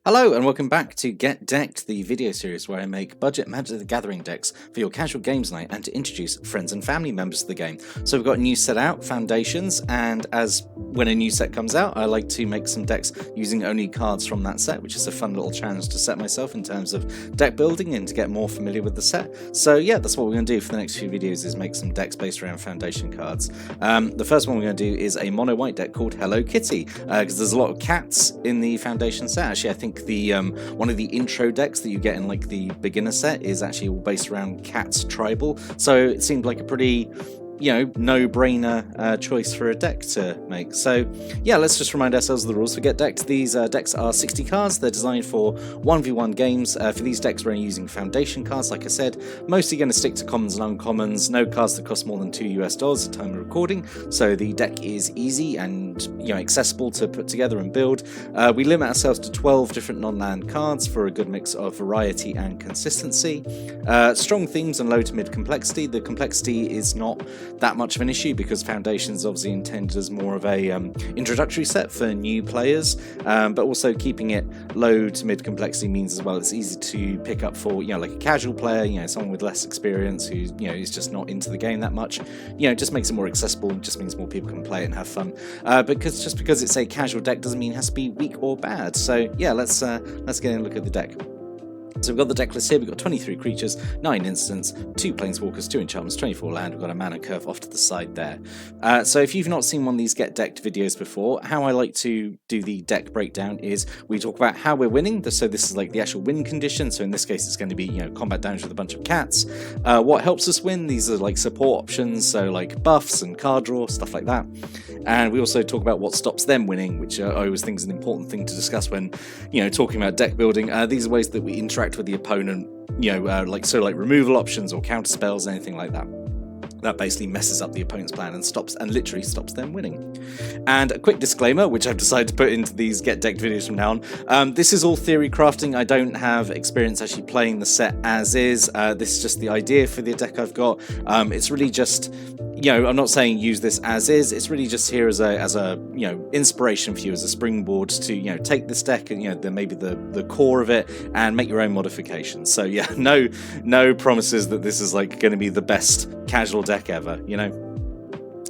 Hello and welcome back to Get Decked, the video series where I make budget Magic the Gathering decks for your casual games night and to introduce friends and family members to the game. So we've got a new set out, Foundations, and when a new set comes out, I like to make some decks using only cards from that set, which is a fun little challenge to set myself in terms of deck building and to get more familiar with the set. So yeah, that's what we're going to do for the next few videos, is make some decks based around Foundation cards. The first one we're going to do is a mono white deck called Hello Kitty, because there's a lot of cats in the Foundation set. Actually, I think the one of the intro decks that you get in like the beginner set is actually all based around Cats Tribal, so it seemed like a pretty no-brainer choice for a deck to make. So yeah, let's just remind ourselves of the rules for Get Decked. These decks are 60 cards. They're designed for 1v1 games. For these decks, we're only using Foundation cards, like I said. Mostly going to stick to commons and uncommons. No cards that cost more than $2 at the time of recording. So the deck is easy and accessible to put together and build. We limit ourselves to 12 different non-land cards for a good mix of variety and consistency. Strong themes and low to mid complexity. The complexity is not that much of an issue because Foundation's obviously intended as more of a introductory set for new players, but also keeping it low to mid complexity means as well it's easy to pick up for like a casual player, someone with less experience who's is just not into the game that much. It just makes it more accessible and just means more people can play it and have fun. Because it's a casual deck doesn't mean it has to be weak or bad. So yeah, let's get in and look at the deck. So we've got the deck list here. We've got 23 creatures, 9 instants, 2 Planeswalkers, 2 Enchantments, 24 land. We've got a mana curve off to the side there. So if you've not seen one of these Get Decked videos before, how I like to do the deck breakdown is we talk about how we're winning. So this is like the actual win condition. So in this case, it's going to be combat damage with a bunch of cats. What helps us win? These are like support options, so like buffs and card draw, stuff like that. And we also talk about what stops them winning, which I always think is an important thing to discuss when talking about deck building. These are ways that we interact with the opponent, like removal options or counter spells, anything like that. That basically messes up the opponent's plan and literally stops them winning. And a quick disclaimer, which I've decided to put into these Get Decked videos from now on. This is all theory crafting. I don't have experience actually playing the set as is. This is just the idea for the deck I've got. It's really just, I'm not saying use this as is. It's really just here as a inspiration for you, as a springboard to take this deck and maybe the core of it and make your own modifications. So yeah, no promises that this is like going to be the best casual deck ever,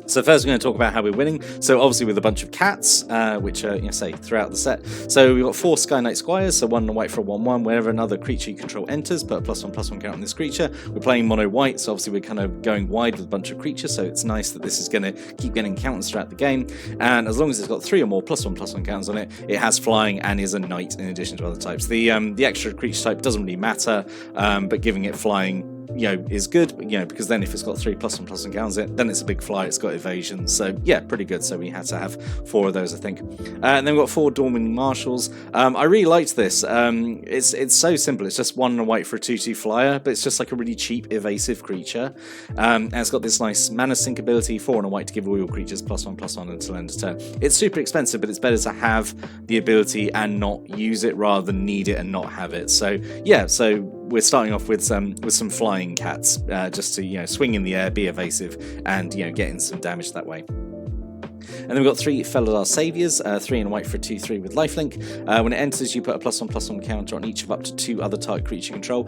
So first we're going to talk about how we're winning. So obviously with a bunch of cats, which are, say, throughout the set. So we've got 4 Sky Knight Squires, so 1 white for a 1/1. Whenever another creature you control enters, put a +1/+1 count on this creature. We're playing mono white, so obviously we're kind of going wide with a bunch of creatures, so it's nice that this is going to keep getting counters throughout the game. And as long as it's got 3 or more +1/+1 counters on it, it has flying and is a knight in addition to other types. The extra creature type doesn't really matter, but giving it flying is good, because then if it's got 3 +1/+1 counters in it, then it's a big fly, it's got evasion, so yeah, pretty good. So we had to have 4 of those, I think. And then we've got 4 Dorming Marshals. I really liked this. It's so simple. It's just 1 and a white for a 2/2 flyer, but it's just like a really cheap evasive creature. And it's got this nice mana sink ability, 4 and a white to give all your creatures +1/+1 until end of turn. It's super expensive, but it's better to have the ability and not use it rather than need it and not have it. So yeah, so we're starting off with some flying cats, just to swing in the air, be evasive, and get in some damage that way. And then we've got 3 Felidar Saviors, 3 and white for a 2/3 with lifelink. When it enters, you put a +1/+1 counter on each of up to 2 other target creature control.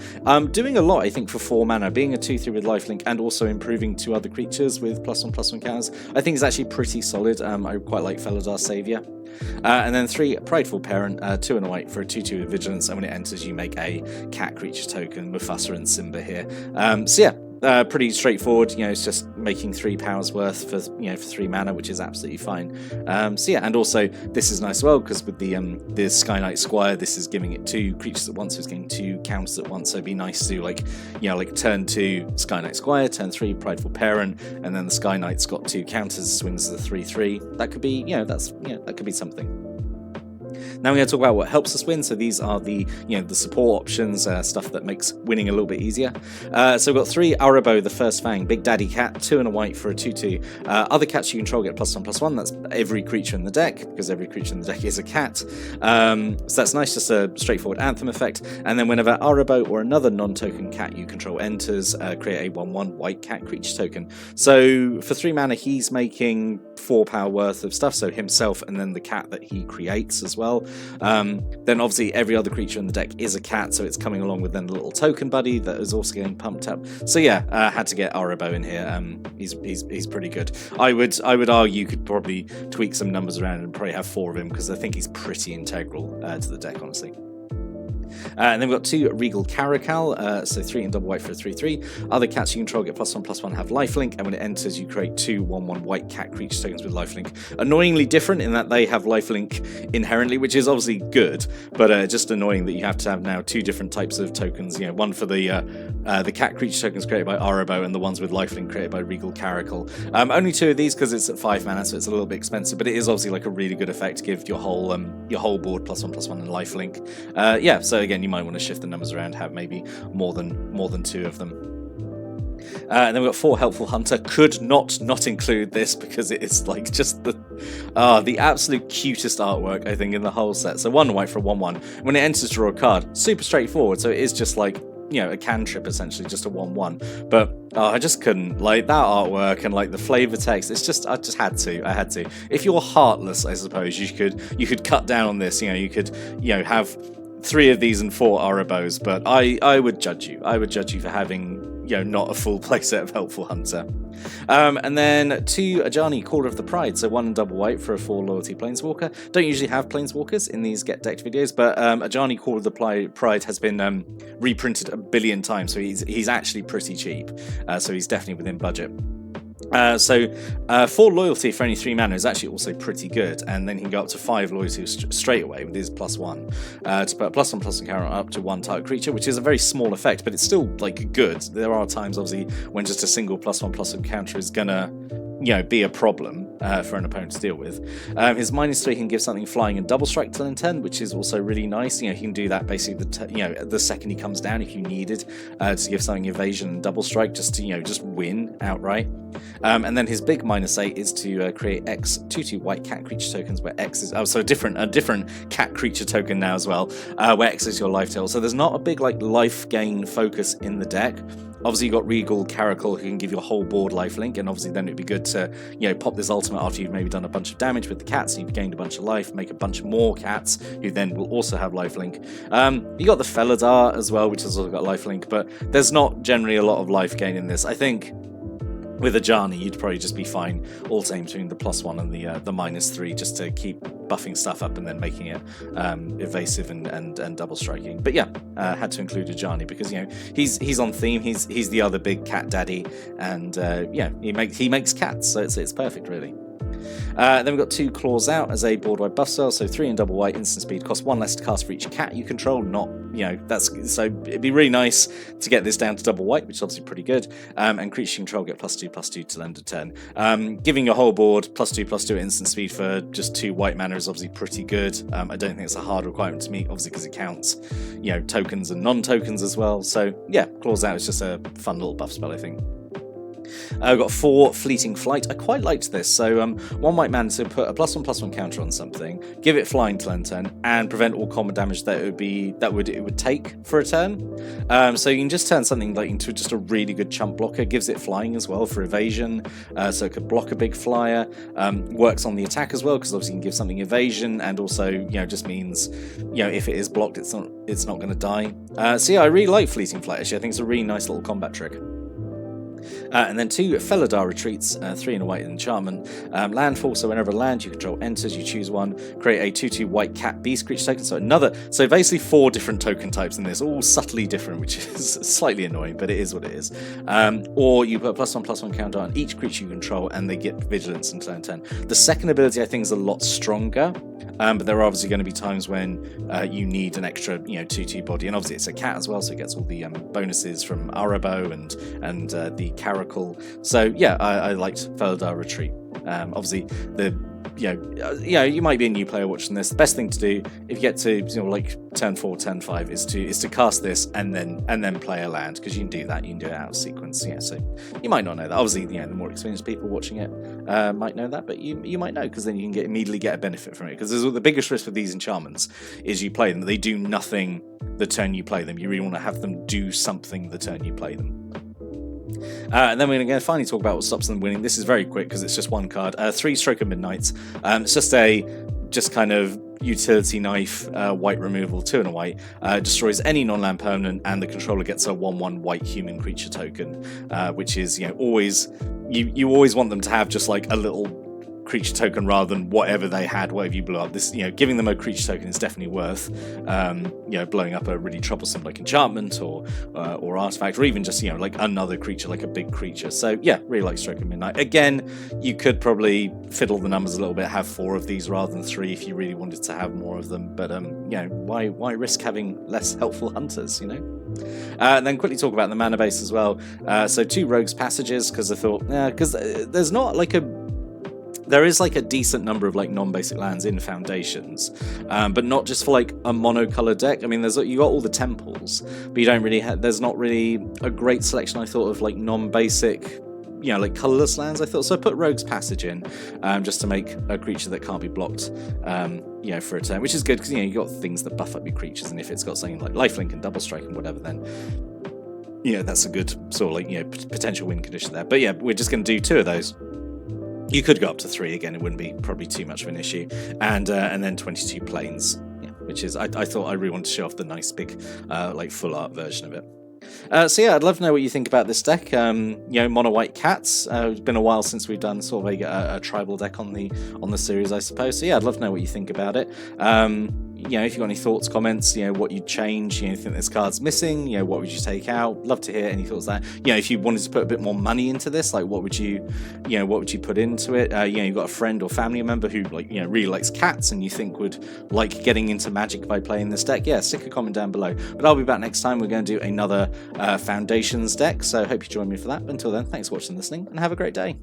Doing a lot, I think, for 4 mana, being a 2/3 with lifelink and also improving 2 other creatures with +1/+1 counters, I think is actually pretty solid. I quite like Felidar Savior. And then 3 Prideful Parent, 2 and a white for a 2/2 with Vigilance, and when it enters you make a cat creature token, Mufasa and Simba here. So yeah, pretty straightforward. It's just making 3 powers worth for 3 mana, which is absolutely fine. So yeah, and also this is nice as well because with the Sky Knight Squire, this is giving it 2 creatures at once, so it's getting 2 counters at once. So it'd be nice to like turn 2 Sky Knight Squire, turn 3 Prideful Parent, and then the Sky Knight's got 2 counters, swings as a 3/3. That could be that could be something. Now we're going to talk about what helps us win. So these are the the support options, stuff that makes winning a little bit easier. So we've got 3 Arabo, the First Fang, Big Daddy Cat, 2 and a white for a 2/2. Other cats you control get +1/+1. That's every creature in the deck, because every creature in the deck is a cat. So that's nice, just a straightforward anthem effect. And then whenever Arabo or another non-token cat you control enters, create a 1/1 white cat creature token. So for 3 mana, he's making 4 power worth of stuff, so himself and then the cat that he creates as well. Then obviously every other creature in the deck is a cat, so it's coming along with then a little token buddy that is also getting pumped up. So yeah, had to get Arabo in here. He's pretty good. I would argue you could probably tweak some numbers around and probably have 4 of him, because I think he's pretty integral to the deck, honestly. And then we've got 2 Regal Caracal, so 3 and double white for a 3/3. Other cats you control get +1/+1, have lifelink, and when it enters, you create 2 1/1 white cat creature tokens with lifelink. Annoyingly different in that they have lifelink inherently, which is obviously good, but just annoying that you have to have now 2 different types of tokens. You know, one for the cat creature tokens created by Arabo, and the ones with lifelink created by Regal Caracal. Only 2 of these because it's at 5 mana, so it's a little bit expensive, but it is obviously like a really good effect to give your whole board +1/+1 and lifelink. Yeah, so again, you might want to shift the numbers around, have maybe more than 2 of them. And then we've got 4 Helpful Hunter. Could not include this because it is like just the absolute cutest artwork, I think, in the whole set. So 1 white for a 1/1. When it enters, draw a card. Super straightforward. So it is just like, you know, a cantrip essentially, just a 1/1. But I just couldn't, like, that artwork and like the flavor text. It's just, I had to. If you're heartless, I suppose you could cut down on this. You know, you could, you know, have 3 of these and 4 Arabos, but I would judge you. I would judge you for having, you know, not a full playset of Helpful Hunter. And then 2 Ajani, Caller of the Pride, so 1 and double white for a 4 loyalty Planeswalker. Don't usually have Planeswalkers in these Get Decked videos, but Ajani, Caller of the Pride has been reprinted a billion times, so he's actually pretty cheap. So he's definitely within budget. So 4 loyalty for only 3 mana is actually also pretty good, and then he can go up to 5 loyalty straight away with his +1 to put a +1/+1 counter up to 1 target creature, which is a very small effect, but it's still like good. There are times obviously when just a single +1/+1 counter is gonna, you know, be a problem for an opponent to deal with. His -3 can give something flying and double strike till end 10, which is also really nice. You know, he can do that basically the second he comes down if you needed to give something evasion and double strike just to, you know, just win outright. And then his big -8 is to create X 2/2 white cat creature tokens, where X is a different cat creature token now as well, where X is your life tail. So there's not a big like life gain focus in the deck. Obviously, you've got Regal Caracal, who can give your whole board lifelink, and obviously then it'd be good to, you know, pop this ultimate after you've maybe done a bunch of damage with the cats, and you've gained a bunch of life, make a bunch more cats, who then will also have lifelink. You got the Felidar as well, which has also got lifelink, but there's not generally a lot of life gain in this. I think with Ajani, you'd probably just be fine alternating between the +1 and the -3, just to keep buffing stuff up and then making it evasive and double striking. But yeah, had to include Ajani because, you know, he's on theme. He's the other big cat daddy, and yeah, he makes cats, so it's perfect really. Then we've got 2 Claws Out as a board-wide buff spell, so 3 and double white, instant speed, cost 1 less to cast for each cat you control. Not, you know, so it'd be really nice to get this down to double white, which is obviously pretty good. And creature you control get +2/+2 till end of turn. Giving your whole board +2/+2 instant speed for just 2 white mana is obviously pretty good. I don't think it's a hard requirement to meet, obviously, because it counts, you know, tokens and non-tokens as well. So yeah, Claws Out is just a fun little buff spell, I think. I've got 4 Fleeting Flight. I quite liked this. So 1 white mana to put a +1/+1 counter on something, give it flying till end turn, and prevent all combat damage that it would take for a turn. So you can just turn something like into just a really good chump blocker. Gives it flying as well for evasion, so it could block a big flyer. Works on the attack as well, because obviously you can give something evasion, and also, you know, just means, you know, if it is blocked, it's not going to die. So yeah, I really like Fleeting Flight. Actually, I think it's a really nice little combat trick. And then 2 Felidar Retreats, 3 and a white enchantment. Landfall, so whenever a land you control enters, you choose 1, create a 2/2 white cat beast creature token. So basically 4 different token types in this, all subtly different, which is slightly annoying, but it is what it is. Or you put a +1/+1 counter on each creature you control, and they get vigilance until end turn. The second ability, I think, is a lot stronger. But there are obviously going to be times when you need an extra, you know, 2/2 body, and obviously it's a cat as well, so it gets all the bonuses from Arabo and the Caracal. So yeah, I liked Felidar Retreat. Obviously you might be a new player watching this. The best thing to do if you get to, you know, like turn 4, turn 5 is to cast this and then play a land, because you can do that. You can do it out of sequence. Yeah, so you might not know that. Obviously, you know, the more experienced people watching it might know that, but you might know, because then you can immediately get a benefit from it. Because the biggest risk with these enchantments is you play them, they do nothing the turn you play them. You really want to have them do something the turn you play them. And then we're going to finally talk about what stops them winning. This is very quick because it's just 1 card. 3 Stroke of Midnights. It's just kind of utility knife, white removal, 2 and a white, destroys any non-land permanent, and the controller gets a 1/1 white human creature token, which is, you know, always you always want them to have just like a little creature token rather than whatever they had, whatever you blew up. This, you know, giving them a creature token is definitely worth, you know, blowing up a really troublesome like enchantment or artifact, or even just, you know, like another creature, like a big creature. So yeah, really like Stroke of Midnight. Again, you could probably fiddle the numbers a little bit, have 4 of these rather than 3 if you really wanted to have more of them. But you know, why risk having less helpful hunters, you know? And then quickly talk about the mana base as well. So 2 Rogue's Passages, because I thought, because there's not like there is like a decent number of like non-basic lands in Foundations, but not just for like a mono-colored deck. I mean, you got all the temples, but you don't really there's not really a great selection, I thought, of like non-basic, you know, like colorless lands, I thought. So I put Rogue's Passage in, just to make a creature that can't be blocked, you know, for a turn, which is good because, you know, you got things that buff up your creatures, and if it's got something like Lifelink and Double Strike and whatever, then, you know, that's a good sort of like, you know, potential win condition there. But yeah, we're just going to do 2 of those. You could go up to 3 again; it wouldn't be probably too much of an issue. And then 22 planes, yeah, which is I thought I really wanted to show off the nice big like full art version of it. So yeah, I'd love to know what you think about this deck. You know, mono white cats. It's been a while since we've done sort of a tribal deck on the series, I suppose. So yeah, I'd love to know what you think about it. You know, if you've got any thoughts, comments, you know, what you'd change, you know, think this card's missing, you know, what would you take out? Love to hear any thoughts there. You know, if you wanted to put a bit more money into this, like what would you put into it? You know, you've got a friend or family member who, like, you know, really likes cats and you think would like getting into Magic by playing this deck. Yeah, stick a comment down below. But I'll be back next time. We're going to do another Foundations deck, so hope you join me for that. Until then, thanks for watching and listening, and have a great day.